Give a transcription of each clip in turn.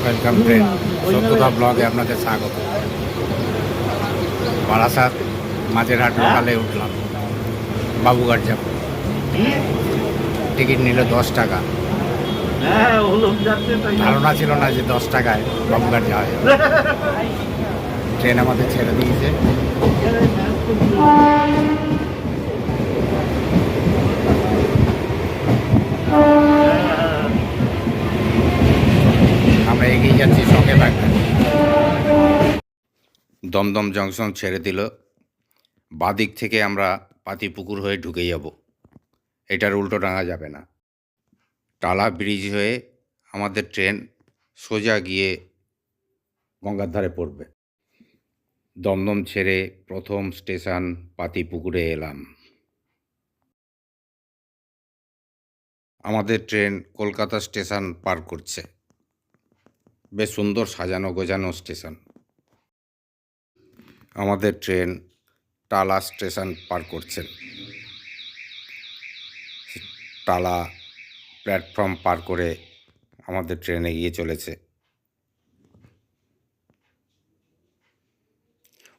Welcome train সত্যতা ব্লগে আপনাদের স্বাগত। বারাসাত মাঝেরহাট লোকালে উঠলাম, বাবুঘাট যাব। টিকিট নিল 10 টাকা। ধারণা ছিল না যে 10 টাকায় বাবুঘাট যাওয়া যাবে। ট্রেন আমাদের ছেড়ে দিয়েছে। আমরা এগিয়ে যাচ্ছি, সঙ্গে থাকবেন। দমদম জংশন ছেড়ে দিল। বাদিক থেকে আমরা পাতিপুকুর হয়ে ঢুকে যাব। এটার উল্টো ডাঙা যাবে না। টালা ব্রিজ হয়ে আমাদের ট্রেন সোজা গিয়ে গঙ্গার ধারে পড়বে। দমদম ছেড়ে প্রথম স্টেশন পাতিপুকুরে এলাম। আমাদের ট্রেন কলকাতা স্টেশন পার করছে। বেশ সুন্দর সাজানো গোজানো স্টেশন। আমাদের ট্রেন টালা স্টেশন পার করছেন। টালা প্ল্যাটফর্ম পার করে আমাদের ট্রেন এগিয়ে চলেছে।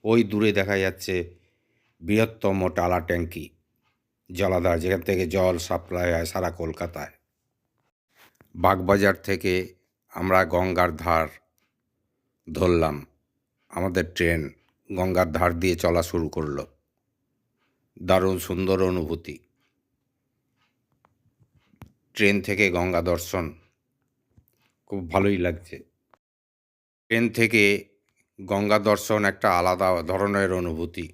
ওই দূরে দেখা যাচ্ছে বৃহত্তম টালা ট্যাঙ্কি জলাধার, যেখান থেকে জল সাপ্লাই হয় সারা কলকাতায়। বাগবাজার থেকে আমরা গঙ্গার ধার ধরলাম। আমাদের ট্রেন গঙ্গার ধার দিয়ে চলা শুরু করলো। দারুণ সুন্দর অনুভূতি। ট্রেন থেকে গঙ্গা দর্শন খুব ভালোই লাগছে। ট্রেন থেকে গঙ্গা দর্শন একটা আলাদা ধরনের অনুভূতি,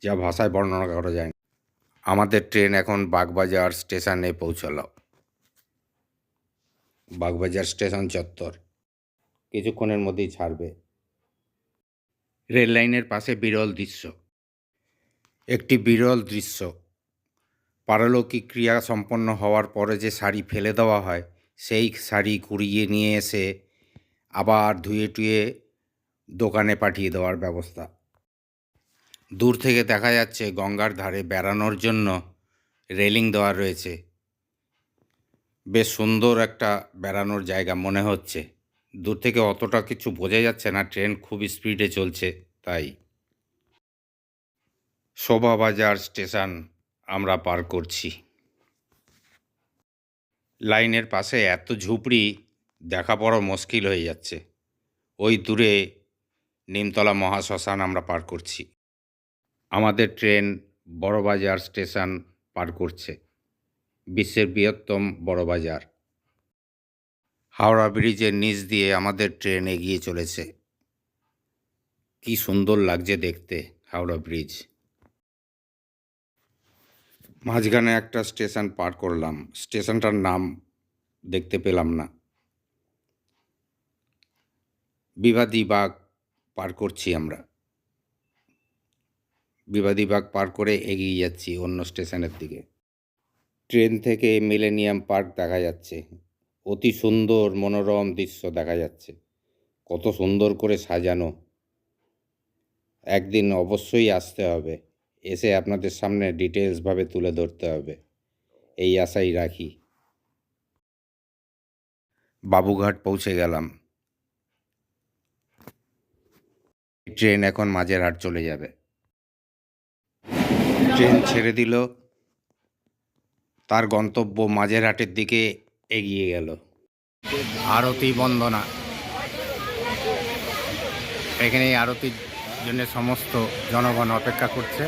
যা ভাষায় বর্ণনা করা যায় না। আমাদের ট্রেন এখন বাগবাজার স্টেশনে পৌঁছালো। বাগবাজার স্টেশন চত্বর কিছুক্ষণের মধ্যেই ছাড়বে। রেল লাইনের পাশে বিরল দৃশ্য, একটি বিরল দৃশ্য। পারলৌকিক ক্রিয়া সম্পন্ন হওয়ার পরে যে শাড়ি ফেলে দেওয়া হয়, সেই শাড়ি কুড়িয়ে নিয়ে এসে আবার ধুয়ে টুয়ে দোকানে পাঠিয়ে দেওয়ার ব্যবস্থা। দূর থেকে দেখা যাচ্ছে গঙ্গার ধারে বেড়ানোর জন্য রেলিং দেওয়া রয়েছে। বেশ সুন্দর একটা বেড়ানোর জায়গা মনে হচ্ছে। দূর থেকে অতটা কিছু বোঝা যাচ্ছে না, ট্রেন খুব স্পিডে চলছে তাই। শোভাবাজার স্টেশন আমরা পার করছি। লাইনের পাশে এত ঝুপড়ি, দেখা বড় মুশকিল হয়ে যাচ্ছে। ওই দূরে নিমতলা মহাশ্মশান আমরা পার করছি। আমাদের ট্রেন বড়বাজার স্টেশন পার করছে, বিশ্বের বৃহত্তম বড়বাজার। হাওড়া ব্রিজের নিচ দিয়ে আমাদের ট্রেন এগিয়ে চলেছে। কি সুন্দর লাগছে দেখতে হাওড়া ব্রিজ। মাঝখানে একটা স্টেশন পার করলাম, স্টেশনটার নাম দেখতে পেলাম না। বিবাদী বাগ পার করছি আমরা। বিবাদী বাগ পার করে এগিয়ে যাচ্ছি অন্য স্টেশনের দিকে। ট্রেন থেকে মিলেনিয়াম পার্ক দেখা যাচ্ছে। অতি সুন্দর মনোরম দৃশ্য দেখা যাচ্ছে। কত সুন্দর করে সাজানো। একদিন অবশ্যই আসতে হবে, এসে আপনাদের সামনে ডিটেলসভাবে তুলে ধরতে হবে, এই আশাই রাখি। বাবুঘাট পৌঁছে গেলাম। ট্রেন এখন মাঝেরহাট চলে যাবে। ট্রেন ছেড়ে দিল, তার গন্তব্য মাঝেরহাটের দিকে এগিয়ে গেল। আরতি বন্দনা, এখানে আরতির জন্য সমস্ত জনগণ অপেক্ষা করছে।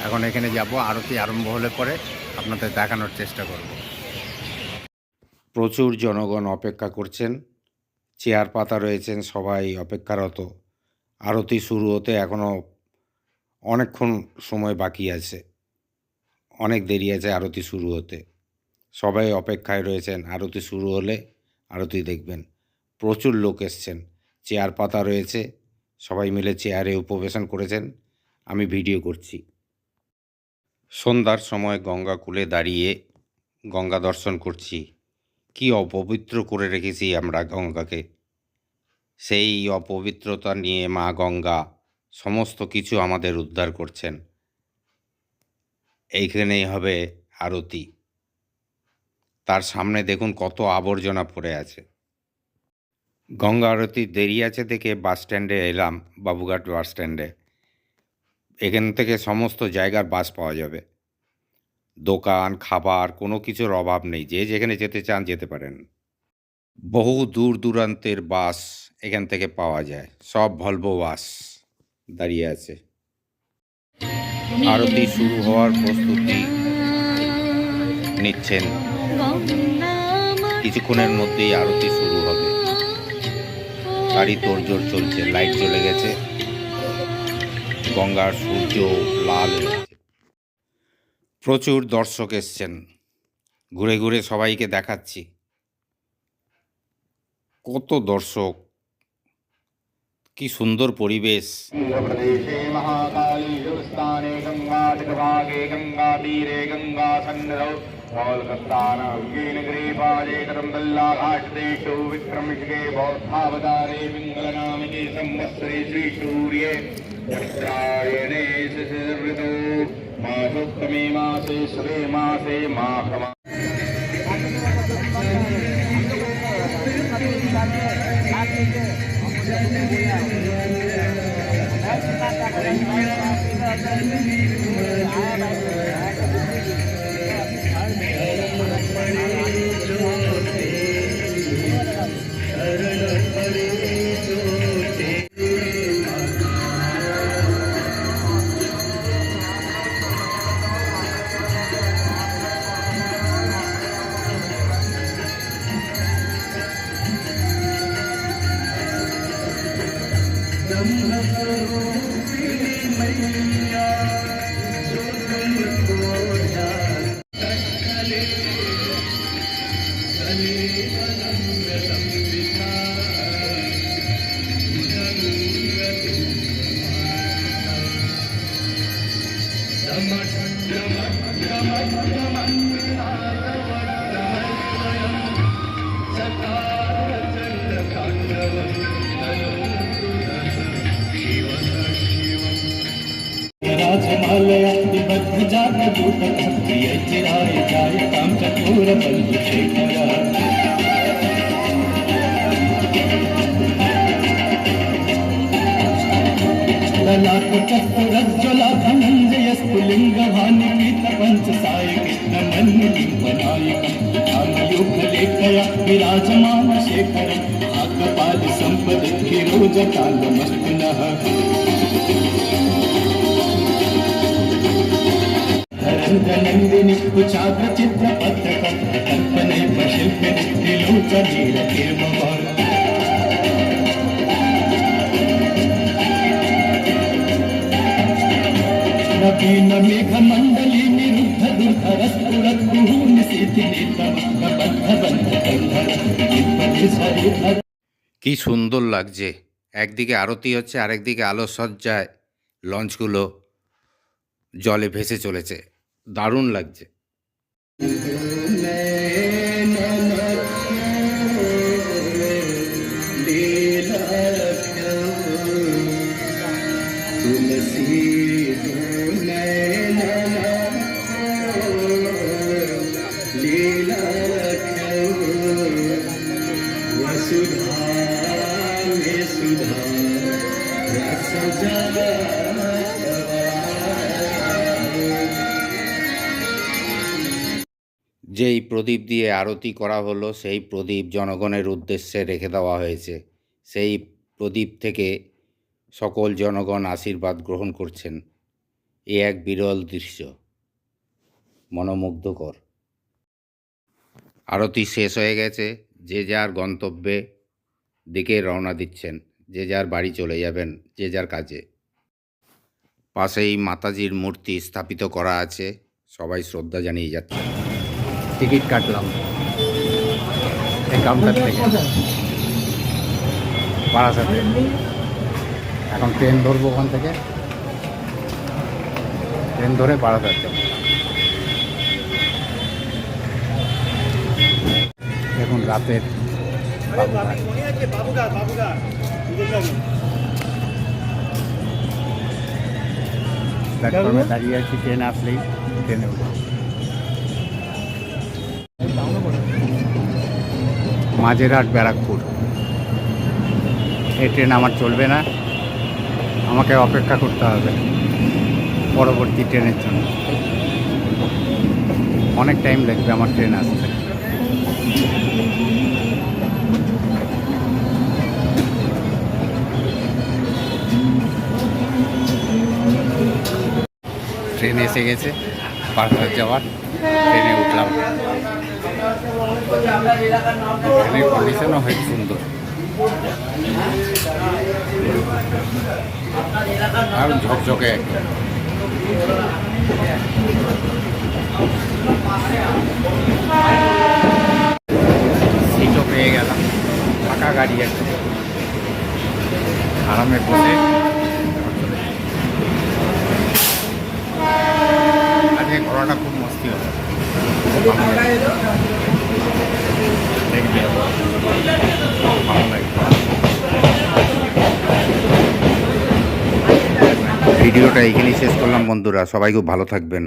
এখন এখানে যাব, আরতি আরম্ভ হলে পরে আপনাদের দেখানোর চেষ্টা করব। প্রচুর জনগণ অপেক্ষা করছেন, চেয়ার পাতা রয়েছেন, সবাই অপেক্ষারত। আরতি শুরু হতে এখনও অনেকক্ষণ সময় বাকি আছে, অনেক দেরি আছে আরতি শুরু হতে। সবাই অপেক্ষায় রয়েছেন, আরতি শুরু হলে আরতি দেখবেন। প্রচুর লোক এসছেন, চেয়ার পাতা রয়েছে, সবাই মিলে চেয়ারে উপবেশন করেছেন। আমি ভিডিও করছি। সন্ধ্যার সময় গঙ্গা কূলে দাঁড়িয়ে গঙ্গা দর্শন করছি। কি অপবিত্র করে রেখেছি আমরা গঙ্গাকে। সেই অপবিত্রতা নিয়ে মা গঙ্গা সমস্ত কিছু আমাদের উদ্ধার করছেন। এইখানেই হবে আরতি। তার সামনে দেখুন কত আবর্জনা পড়ে আছে। গঙ্গা আরতির দেরি আছে দেখে বাস স্ট্যান্ডে এলাম, বাবুঘাট বাস স্ট্যান্ডে। এখান থেকে সমস্ত জায়গার বাস পাওয়া যাবে, দোকান খাবার কোনো কিছুর অভাব নেই, যে যেখানে যেতে চান যেতে পারেন। বহু দূর দূরান্তের বাস এখান থেকে পাওয়া যায়, সব ভলভো বাস দাঁড়িয়ে আছে। আরতি শুরু হওয়ার প্রস্তুতি নিচ্ছেন, কিছুক্ষণের মধ্যেই আরতি শুরু হবে। গাড়ি তোড়জোড় চলছে, লাইট জ্বলে গেছে, গঙ্গার সূর্য লাল হয়েছে। প্রচুর দর্শক এসছেন, ঘুরে ঘুরে সবাইকে দেখাচ্ছি কত দর্শক, কি সুন্দর পরিবেশ। प्रदेशे महाकाली हिंदुस्ताने गंगातटभागे गंगातीरे गंगासन्निधौ कोलकातानगरे पादेतरं दल्लाघाटदेशो विक्रमशिखे बौद्धावतारे पिङ्गलनामिके संवत्सरे श्रीसूर्ये उत्तरायणे ऋतौ मासोत्तमे मासे शुभे मासे माघमा। विराजमान शेखर आकपाल संपद फिरोज काल मस्तनः नंदिनी कुचाग्र चित्र पत्रक कल्पने शिल्पिनी त्रिलोचनीर किर्मवर नवीन मेघ मंडली निरुद्ध दुर्धर स्फुरत कुहून सीति नितम बद्ध बंध कंधर शरीर। কি সুন্দর লাগছে, একদিকে আরতি হচ্ছে আরেকদিকে আলোকসজ্জায় লঞ্চগুলো জলে ভেসে চলেছে, দারুণ লাগছে। যেই প্রদীপ দিয়ে আরতি করা হলো সেই প্রদীপ জনগণের উদ্দেশ্যে রেখে দেওয়া হয়েছে, সেই প্রদীপ থেকে সকল জনগণ আশীর্বাদ গ্রহণ করছেন। এ এক বিরল দৃশ্য, মনোমুগ্ধকর। আরতি শেষ হয়ে গেছে, যে যার গন্তব্যে দিকে রওনা দিচ্ছেন, যে যার বাড়ি চলে যাবেন, যে যার কাজে। পাশেই মাতাজির মূর্তি স্থাপিত করা আছে, সবাই শ্রদ্ধা জানিয়ে যাচ্ছে। টিকিট কাটলাম এই কাউন্টার থেকে বারাসাতে, এখন ট্রেন ধরবো, ওখান থেকে ট্রেন ধরে বারাসাত যাব। দেখুন রাতের প্ল্যাটফর্মে দাঁড়িয়ে আছি, ট্রেন আসলেই ট্রেনে উঠব। মাঝেরহাট ব্যারাকপুর। এই ট্রেন আমার চলবে না, আমাকে অপেক্ষা করতে হবে পরবর্তী ট্রেনের জন্য। অনেক টাইম লাগবে আমার ট্রেন আসতে। ট্রেন এসে গেছে, বারাসাত যাওয়ার। ট্রেনে উঠলাম। ট্রেনের কন্ডিশনও হয় সুন্দর, আর ঝকঝকে একদম। সিটও পেয়ে গেলাম, ফাঁকা গাড়ি একদম, আরামে বসে। আজকে ঘোরাটা খুব মস্তি হলো, ভালো লাগে। দেখবি ভালো লাগে। ভিডিওটা এখানেই শেষ করলাম বন্ধুরা, সবাই খুব ভালো থাকবেন।